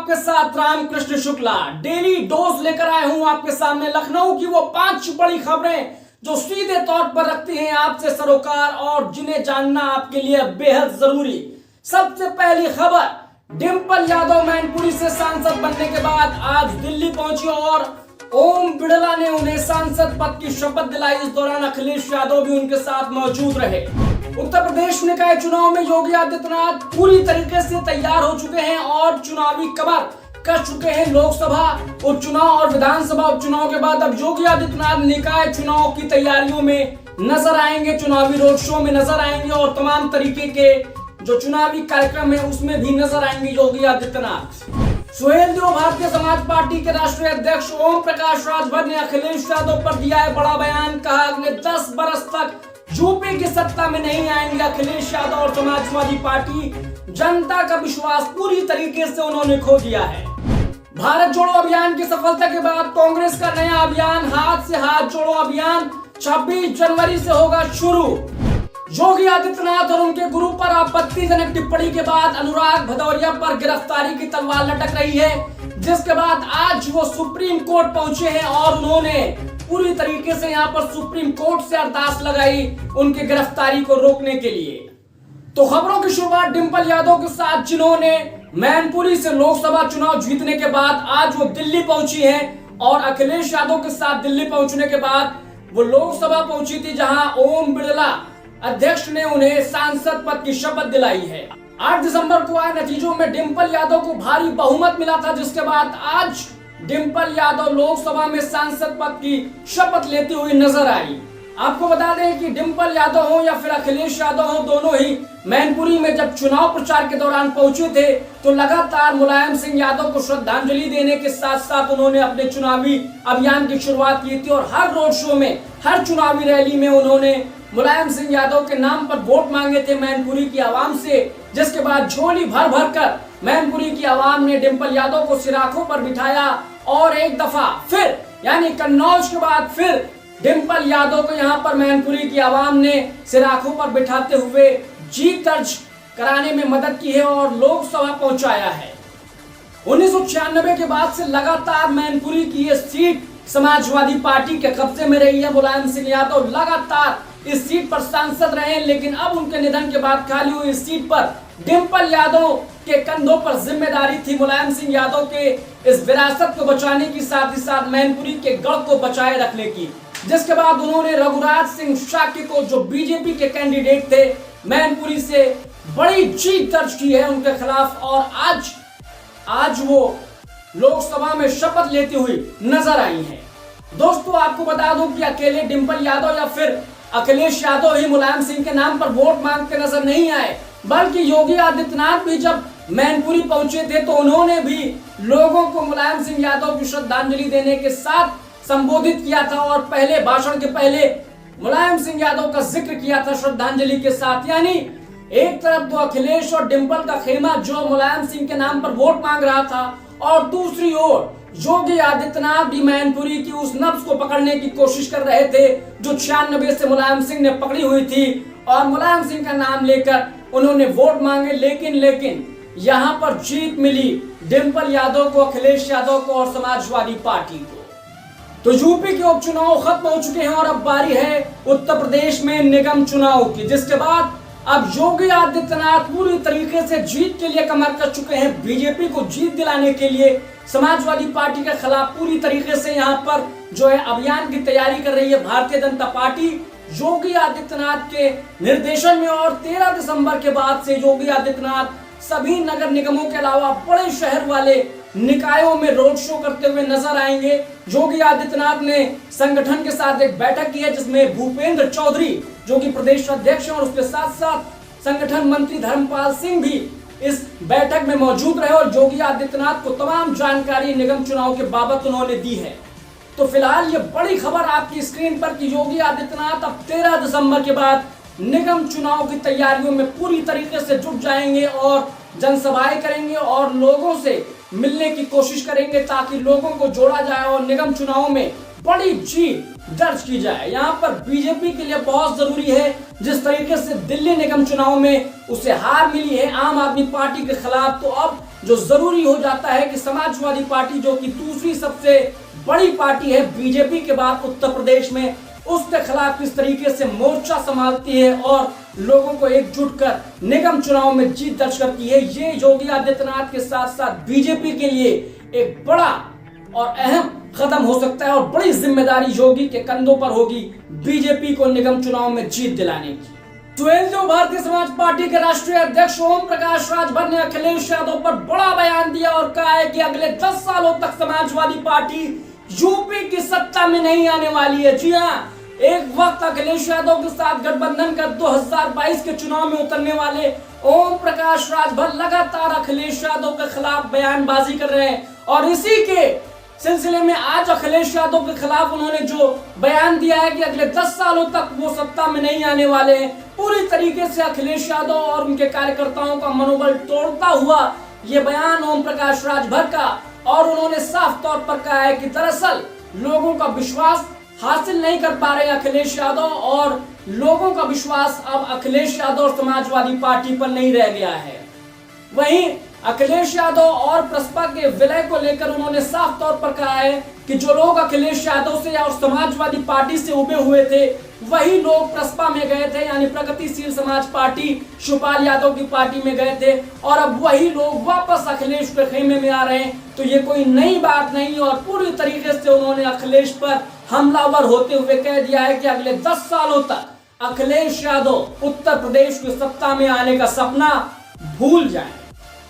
आपके साथ Ramakrishna Shukla daily dose लेकर आए हूं आपके सामने लखनऊ की वो 5 बड़ी खबरें जो सीधे तौर पर रखती हैं आपसे सरोकार और जिन्हें जानना आपके लिए बेहद जरूरी। सबसे पहली खबर, डिंपल यादव मैनपुरी से सांसद बनने के बाद आज दिल्ली पहुंची और ओम बिड़ला ने उन्हें सांसद पद की शपथ दिलाई। इस दौरान अखिलेश यादव भी उनके साथ मौजूद रहे। उत्तर प्रदेश निकाय चुनाव में योगी आदित्यनाथ पूरी तरीके से तैयार हो चुके हैं और चुनावी कमर कस चुके हैं। लोकसभा उपचुनाव और विधानसभा उपचुनाव के बाद अब योगी आदित्यनाथ निकाय चुनाव की तैयारियों में नजर आएंगे, चुनावी रोड शो में नजर आएंगे और तमाम तरीके के जो चुनावी कार्यक्रम है उसमें भी नजर आएंगे योगी आदित्यनाथ। सुहेल देव भारतीय समाज पार्टी के राष्ट्रीय अध्यक्ष ओम प्रकाश राजभर ने अखिलेश यादव पर दिया है बड़ा बयान। कहा अगले 10 बरस तक यूपी की सत्ता में नहीं आएंगे अखिलेश यादव और समाजवादी पार्टी। जनता का विश्वास पूरी तरीके से उन्होंने खो दिया है। भारत जोड़ो अभियान की सफलता के बाद कांग्रेस का नया अभियान हाथ से हाथ जोड़ो अभियान 26 जनवरी से होगा शुरू। योगी आदित्यनाथ और उनके गुरु पर आपत्तिजनक टिप्पणी के बाद अनुराग भदौरिया पर गिरफ्तारी की तलवार लटक रही है, जिसके बाद आज वो सुप्रीम कोर्ट पहुंचे हैं और उन्होंने पूरी तरीके से यहां पर सुप्रीम कोर्ट से अरदास लगाई उनकी गिरफ्तारी को रोकने के लिए। तो खबरों की शुरुआत डिंपल यादव के साथ, जिन्होंने मैनपुरी से लोकसभा चुनाव जीतने के बाद आज वो दिल्ली पहुंची हैं और अखिलेश यादव के साथ दिल्ली पहुंचने के बाद वो लोकसभा पहुंची थी, जहां ओम बिड़ला अध्यक्ष ने उन्हें सांसद पद की शपथ दिलाई है। 8 दिसंबर को आए नतीजों में डिंपल यादव को भारी बहुमत मिला था, जिसके बाद आज डिंपल यादव लोकसभा में सांसद पद की शपथ लेती हुई नजर आई। आपको बता दें कि डिंपल यादव हो या फिर अखिलेश यादव हो, दोनों ही मैनपुरी में जब चुनाव प्रचार के दौरान पहुंचे थे तो लगातार मुलायम सिंह यादव को श्रद्धांजलि देने के साथ साथ उन्होंने अपने चुनावी अभियान की शुरुआत की थी और हर रोड शो में, हर चुनावी रैली में उन्होंने मुलायम सिंह यादव के नाम पर वोट मांगे थे मैनपुरी की आवाम से, जिसके बाद झोली भर भर कर मैनपुरी की आवाम ने डिंपल यादव को सिराखों पर बिठाया और एक दफा फिर यानी कन्नौज के बाद फिर डिंपल यादव को यहां पर मैनपुरी की आवाम ने सिराखों पर बिठाते हुए जीत दर्ज कराने में मदद की है और लोकसभा पहुंचाया है। 1996 के बाद से लगातार मैनपुरी की ये सीट समाजवादी पार्टी के कब्जे में रही है। मुलायम सिंह यादव लगातार इस सीट पर सांसद रहे, लेकिन अब उनके निधन के बाद खाली हुई इस सीट पर डिंपल यादव के कंधों पर जिम्मेदारी थी मुलायम सिंह यादव के इस विरासत को बचाने की, साथ ही साथ मैनपुरी के गढ़ को बचाए रखने की। जिसके बाद उन्होंने रघुराज सिंह शाक्य को, जो बीजेपी के कैंडिडेट थे, मैनपुरी से बड़ी जीत दर्ज की है उनके खिलाफ और आज वो लोकसभा में शपथ लेती हुई नजर आई है। दोस्तों, आपको बता दूं कि अकेले डिंपल यादव या फिर अखिलेश यादव ही मुलायम सिंह के नाम पर वोट मांगते नजर नहीं आए, बल्कि योगी आदित्यनाथ भी जब मैनपुरी पहुंचे थे तो उन्होंने भी लोगों को मुलायम सिंह यादव की श्रद्धांजलि देने के साथ संबोधित किया था और पहले भाषण के पहले मुलायम सिंह यादव का जिक्र किया था श्रद्धांजलि के साथ। यानी एक तरफ तो अखिलेश और डिंपल का खेमा जो मुलायम सिंह के नाम पर वोट मांग रहा था और दूसरी ओर योगी आदित्यनाथ भी मैनपुरी की उस नब्ज को पकड़ने की कोशिश कर रहे थे जो 96 से मुलायम सिंह ने पकड़ी हुई थी और मुलायम सिंह का नाम लेकर उन्होंने वोट मांगे। लेकिन यहाँ पर जीत मिली डिंपल यादव को, अखिलेश यादव को और समाजवादी पार्टी को। तो यूपी के उपचुनाव खत्म हो चुके हैं और अब बारी है उत्तर प्रदेश में निगम चुनाव की, जिसके बाद अब योगी आदित्यनाथ पूरी तरीके से जीत के लिए कमर कस चुके हैं। बीजेपी को जीत दिलाने के लिए समाजवादी पार्टी के खिलाफ पूरी तरीके से यहाँ पर जो है अभियान की तैयारी कर रही है भारतीय जनता पार्टी योगी आदित्यनाथ के निर्देशन में। और 13 दिसंबर के बाद से योगी आदित्यनाथ सभी नगर निगमों के अलावा बड़े शहर वाले निकायों में रोड शो करते हुए नजर आएंगे। योगी आदित्यनाथ ने संगठन के साथ एक बैठक की है जिसमें भूपेंद्र चौधरी जो कि प्रदेश अध्यक्ष हैं और उसके साथ साथ संगठन मंत्री धर्मपाल सिंह भी इस बैठक में मौजूद रहे और योगी आदित्यनाथ को तमाम जानकारी निगम चुनाव के बाबत उन्होंने दी है। तो फिलहाल ये बड़ी खबर आपकी स्क्रीन पर कि योगी आदित्यनाथ अब 13 दिसंबर के बाद निगम चुनाव की तैयारियों में पूरी तरीके से जुट जाएंगे और जनसभाएं करेंगे और लोगों से मिलने की कोशिश करेंगे ताकि लोगों को जोड़ा जाए और निगम चुनाव में बड़ी जीत दर्ज की जाए। यहाँ पर बीजेपी के लिए बहुत जरूरी है, जिस तरीके से दिल्ली निगम चुनाव में उसे हार मिली है आम आदमी पार्टी के खिलाफ, तो अब जो जरूरी हो जाता है कि समाजवादी पार्टी, जो कि दूसरी सबसे बड़ी पार्टी है बीजेपी के बाद उत्तर प्रदेश में, उसके खिलाफ किस तरीके से मोर्चा संभालती है और लोगों को एकजुट कर निगम चुनाव में जीत दर्ज करती है। ये योगी आदित्यनाथ के साथ साथ बीजेपी के लिए एक बड़ा और अहम कदम हो सकता है और बड़ी जिम्मेदारी योगी के कंधों पर होगी बीजेपी को निगम चुनाव में जीत दिलाने की। तो भारतीय समाज पार्टी के राष्ट्रीय अध्यक्ष ओम प्रकाश राजभर ने अखिलेश यादव पर बड़ा बयान दिया और कहा है कि अगले 10 सालों तक समाजवादी पार्टी यूपी की सत्ता में नहीं आने वाली है। जी हाँ, एक वक्त अखिलेश यादव के साथ गठबंधन कर 2022 के चुनाव में उतरने वाले ओम प्रकाश राजभर लगातार अखिलेश यादव के खिलाफ बयानबाजी कर रहे हैं और इसी के सिलसिले में आज अखिलेश यादव के खिलाफ उन्होंने जो बयान दिया है कि अगले 10 सालों तक वो सत्ता में नहीं आने वाले हैं, पूरी तरीके से अखिलेश यादव और उनके कार्यकर्ताओं का मनोबल तोड़ता हुआ ये बयान ओम प्रकाश राजभर का। और उन्होंने साफ तौर पर कहा है कि दरअसल लोगों का विश्वास हासिल नहीं कर पा रहे अखिलेश यादव और लोगों का विश्वास अब अखिलेश यादव और समाजवादी पार्टी पर नहीं रह गया है। वहीं अखिलेश यादव और प्रसपा के विलय को लेकर उन्होंने साफ तौर पर कहा है कि जो लोग अखिलेश यादव से और समाजवादी पार्टी से उबे हुए थे वही लोग प्रसपा में गए थे, यानी प्रगतिशील समाज पार्टी शिवपाल यादव की पार्टी में गए थे और अब वही लोग वापस अखिलेश के खेमे में आ रहे हैं। तो ये कोई नई बात नहीं और पूरी तरीके से उन्होंने अखिलेश पर हमलावर होते हुए कह दिया है कि अगले 10 सालों तक अखिलेश यादव उत्तर प्रदेश की सत्ता में आने का सपना भूल जाए।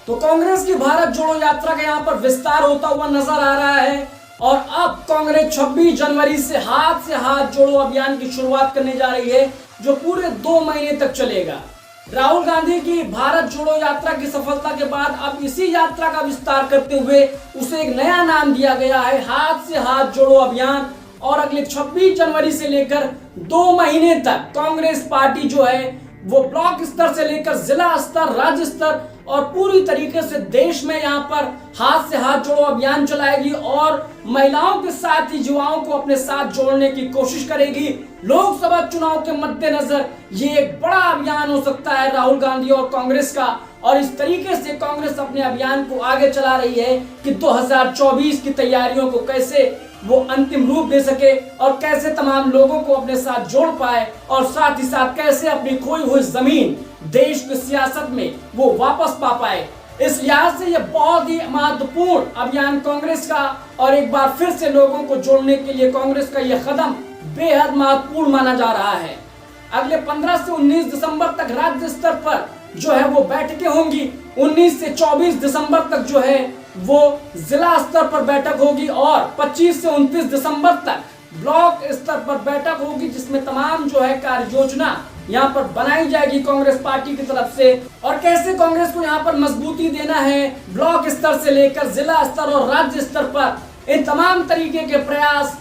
तो कांग्रेस की भारत जोड़ो यात्रा का यहाँ पर विस्तार होता हुआ नजर आ रहा है और अब कांग्रेस 26 जनवरी से हाथ जोड़ो अभियान की शुरुआत करने जा रही है, जो पूरे 2 महीने तक चलेगा। राहुल गांधी की भारत जोड़ो यात्रा की सफलता के बाद अब इसी यात्रा का विस्तार करते हुए उसे एक नया नाम दिया गया है, हाथ जोड़ो अभियान। और अगले 26 जनवरी से लेकर 2 महीने तक कांग्रेस पार्टी जो है वो ब्लॉक स्तर से लेकर जिला स्तर, राज्य स्तर और पूरी तरीके से देश में यहाँ पर हाथ जोड़ो अभियान चलाएगी और महिलाओं के साथ ही युवाओं को अपने साथ जोड़ने की कोशिश करेगी। लोकसभा चुनाव के मद्देनजर ये एक बड़ा अभियान हो सकता है राहुल गांधी और कांग्रेस का और इस तरीके से कांग्रेस अपने अभियान को आगे चला रही है कि 2024 की तैयारियों को कैसे वो अंतिम रूप दे सके और कैसे तमाम लोगों को अपने साथ जोड़ पाए और साथ ही साथ कैसे अपनी खोई हुई जमीन देश की सियासत में वो वापस पा पाए। इस लिहाज से ये बहुत ही महत्वपूर्ण अभियान कांग्रेस का और एक बार फिर से लोगों को जोड़ने के लिए कांग्रेस का यह कदम बेहद महत्वपूर्ण माना जा रहा है। अगले 15 से 19 दिसंबर तक राज्य स्तर पर जो है वो बैठकें होंगी, 19 से 24 दिसंबर तक जो है वो जिला स्तर पर बैठक होगी और 25 से 29 दिसंबर तक ब्लॉक स्तर पर बैठक होगी, जिसमें तमाम जो है कार्य योजना यहाँ पर बनाई जाएगी कांग्रेस पार्टी की तरफ से और कैसे कांग्रेस को यहाँ पर मजबूती देना है ब्लॉक स्तर से लेकर जिला स्तर और राज्य स्तर पर। इन तमाम तरीके के प्रयास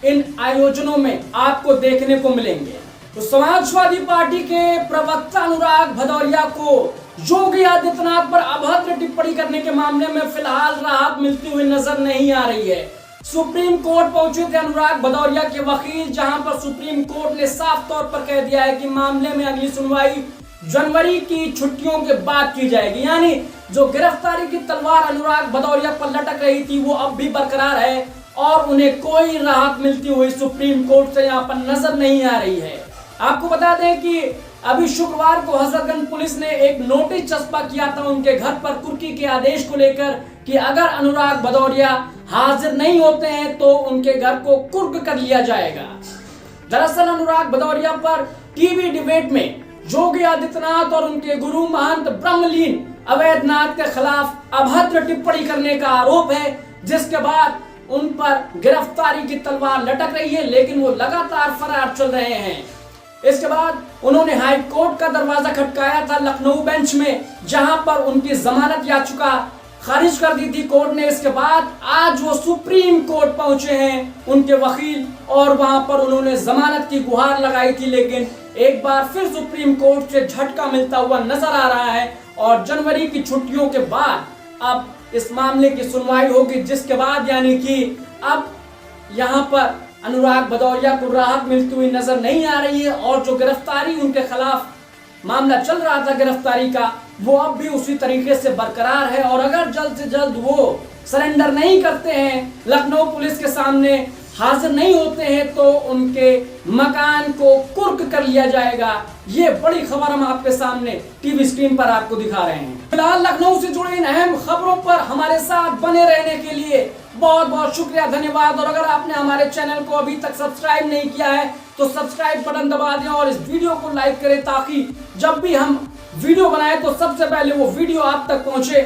इन आयोजनों में आपको देखने को मिलेंगे। तो समाजवादी पार्टी के प्रवक्ता अनुराग भदौरिया को योगी आदित्यनाथ पर अभद्र टिप्पणी करने के मामले में फिलहाल राहत मिलती हुई नजर नहीं आ रही है। सुप्रीम कोर्ट पहुंचे थे अनुराग भदौरिया के वकील, जहां पर सुप्रीम कोर्ट ने साफ तौर पर कह दिया है कि मामले में अगली सुनवाई जनवरी की छुट्टियों के बाद की जाएगी। यानी जो गिरफ्तारी की तलवार अनुराग भदौरिया पर लटक रही थी वो अब भी बरकरार है और उन्हें कोई राहत मिलती हुई सुप्रीम कोर्ट से यहाँ पर नजर नहीं आ रही है। आपको बता दें कि अभी शुक्रवार को हजरतगंज पुलिस ने एक नोटिस चस्पा किया था उनके घर पर कुर्की के आदेश को लेकर कि अगर अनुराग भदौरिया हाजिर नहीं होते हैं तो उनके घर को कुर्क कर लिया जाएगा। दरअसल अनुराग भदौरिया पर टीवी डिबेट में योगी आदित्यनाथ और उनके गुरु महंत ब्रह्मलीन अवैधनाथ के खिलाफ अभद्र टिप्पणी करने का आरोप है, जिसके बाद उन पर गिरफ्तारी की तलवार लटक रही है, लेकिन वो लगातार फरार चल रहे हैं। इसके बाद उन्होंने हाई कोर्ट का दरवाजा खटकाया था लखनऊ बेंच में, जहां पर उनकी जमानत याचिका खारिज कर दी थी कोर्ट ने। इसके बाद आज वो सुप्रीम कोर्ट पहुंचे हैं उनके वकील और वहां पर उन्होंने जमानत की गुहार लगाई थी, लेकिन एक बार फिर सुप्रीम कोर्ट से झटका मिलता हुआ नजर आ रहा है और जनवरी की छुट्टियों के बाद अब इस मामले की सुनवाई होगी, जिसके बाद यानी कि अब यहाँ पर अनुराग भदौरिया को राहत मिलती हुई नजर नहीं आ रही है और जो गिरफ्तारी उनके खिलाफ मामला चल रहा था गिरफ्तारी का, वो अब भी उसी तरीके से बरकरार है और अगर जल्द से जल्द वो सरेंडर नहीं करते हैं, लखनऊ पुलिस के सामने हाजिर नहीं होते हैं, तो उनके मकान को कुर्क कर लिया जाएगा। ये बड़ी खबर हम आपके सामने टीवी स्क्रीन पर आपको दिखा रहे हैं। फिलहाल लखनऊ से जुड़ी इन अहम खबरों पर हमारे साथ बने रहने के लिए बहुत बहुत शुक्रिया, धन्यवाद। और अगर आपने हमारे चैनल को अभी तक सब्सक्राइब नहीं किया है तो सब्सक्राइब बटन दबा दें और इस वीडियो को लाइक करें ताकि जब भी हम वीडियो बनाएं तो सबसे पहले वो वीडियो आप तक पहुंचे।